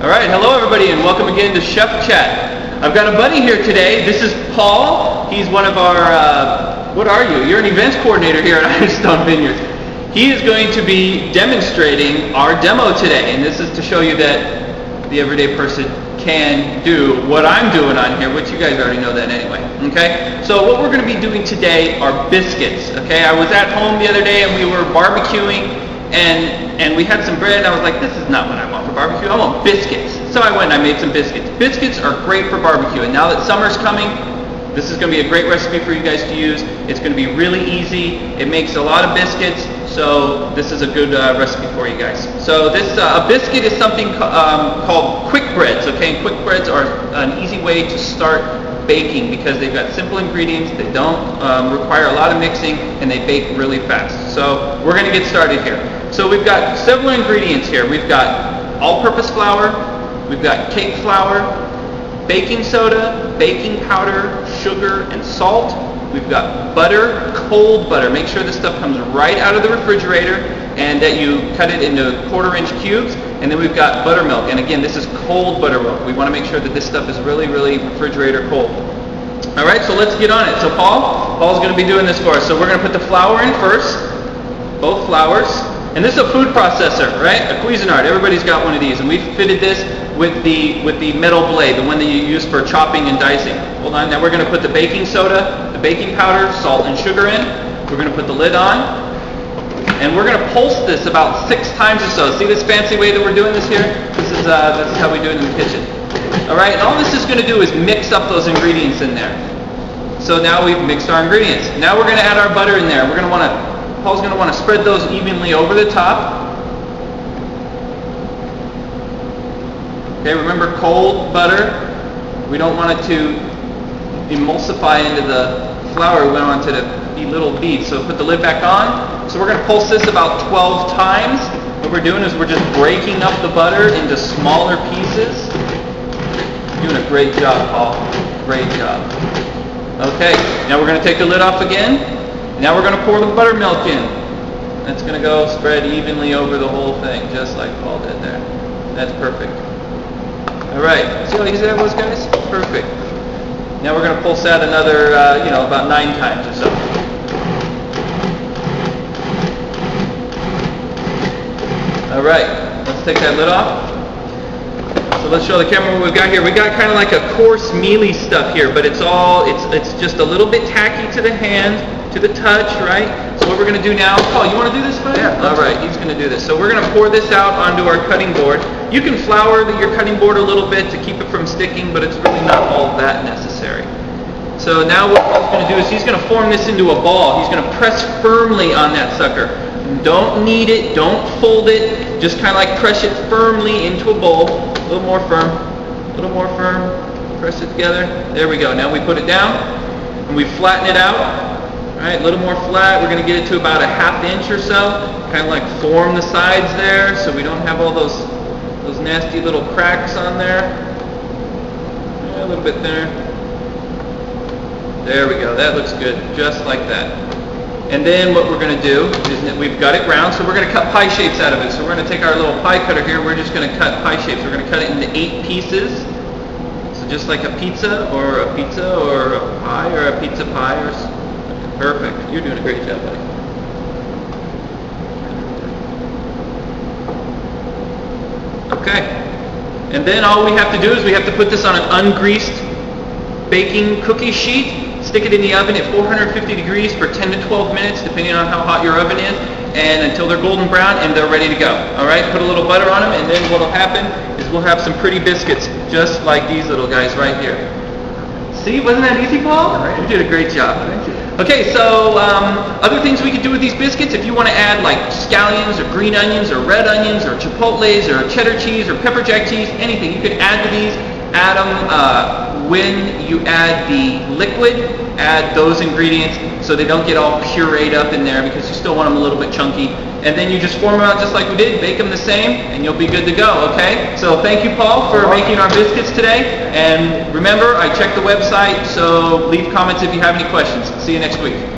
All right, hello everybody, and welcome again to Chef Chat. I've got a buddy here today. This is Paul. He's one of our, what are you? You're an events coordinator here at Ironstone Vineyards. He is going to be demonstrating our demo today, and this is to show you that the everyday person can do what I'm doing on here, which you guys already know that anyway, okay? So what we're going to be doing today are biscuits, okay? I was at home the other day and we were barbecuing, and we had some bread, and I was like, this is not what I want for barbecue. I want biscuits. So I went and I made some biscuits. Biscuits are great for barbecue, and now that summer's coming, this is going to be a great recipe for you guys to use. It's going to be really easy. It makes a lot of biscuits, so this is a good recipe for you guys. So this a biscuit is something called quick breads, okay? And quick breads are an easy way to start baking because they've got simple ingredients, they don't require a lot of mixing, and they bake really fast. So we're going to get started here. So we've got several ingredients here. We've got all-purpose flour, we've got cake flour, baking soda, baking powder, sugar, and salt. We've got butter, cold butter. Make sure this stuff comes right out of the refrigerator and that you cut it into 1/4-inch cubes. And then we've got buttermilk. And again, this is cold buttermilk. We want to make sure that this stuff is really, really refrigerator cold. All right, so let's get on it. So Paul's going to be doing this for us. So we're going to put the flour in first, both flours. And this is a food processor, right? A Cuisinart. Everybody's got one of these. And we fitted this with the metal blade, the one that you use for chopping and dicing. Hold on. Now we're going to put the baking soda, the baking powder, salt, and sugar in. We're going to put the lid on. And we're going to pulse this about 6 times or so. See this fancy way that we're doing this here? This is how we do it in the kitchen. All right, and all this is going to do is mix up those ingredients in there. So now we've mixed our ingredients. Now we're going to add our butter in there. Paul's going to want to spread those evenly over the top. Okay, remember cold butter. We don't want it to emulsify into the flour. We want it to be little beads. So put the lid back on. So we're going to pulse this about 12 times. What we're doing is we're just breaking up the butter into smaller pieces. You're doing a great job, Paul. Great job. Okay, now we're going to take the lid off again. Now we're going to pour the buttermilk in. That's going to go spread evenly over the whole thing, just like Paul did there. That's perfect. All right, see how easy that was, guys? Perfect. Now we're going to pulse that another, about 9 times or so. All right, let's take that lid off. So let's show the camera what we've got here. We got kind of like a coarse, mealy stuff here, but it's just a little bit tacky to the hand, to the touch, right? So what we're going to do now, Paul, you want to do this, buddy? Yeah. All right, he's going to do this. So we're going to pour this out onto our cutting board. You can flour your cutting board a little bit to keep it from sticking, but it's really not all that necessary. So now what Paul's going to do is he's going to form this into a ball. He's going to press firmly on that sucker. Don't knead it, don't fold it, just kind of like press it firmly into a bowl. A little more firm, a little more firm. Press it together. There we go. Now we put it down and we flatten it out. All right, a little more flat. We're going to get it to about a 1/2 inch or so. Kind of like form the sides there so we don't have all those nasty little cracks on there. Yeah, a little bit there. There we go. That looks good. Just like that. And then what we're going to do is that we've got it round, so we're going to cut pie shapes out of it. So we're going to take our little pie cutter here. We're just going to cut pie shapes. We're going to cut it into 8 pieces. So just like a pizza or a pie or a pizza pie. Perfect. You're doing a great job, buddy. Okay. And then all we have to do is we have to put this on an ungreased baking cookie sheet. Stick it in the oven at 450 degrees for 10 to 12 minutes, depending on how hot your oven is, and until they're golden brown and they're ready to go. All right, put a little butter on them, and then what will happen is we'll have some pretty biscuits, just like these little guys right here. See, wasn't that easy, Paul? You did a great job. Okay, so other things we could do with these biscuits, if you want to add like scallions or green onions or red onions or chipotles or cheddar cheese or pepper jack cheese, anything, you could add to these. Add them when you add the liquid, add those ingredients so they don't get all pureed up in there because you still want them a little bit chunky. And then you just form them out just like we did, bake them the same, and you'll be good to go, okay? So thank you, Paul, for making our biscuits today. And remember, I checked the website, so leave comments if you have any questions. See you next week.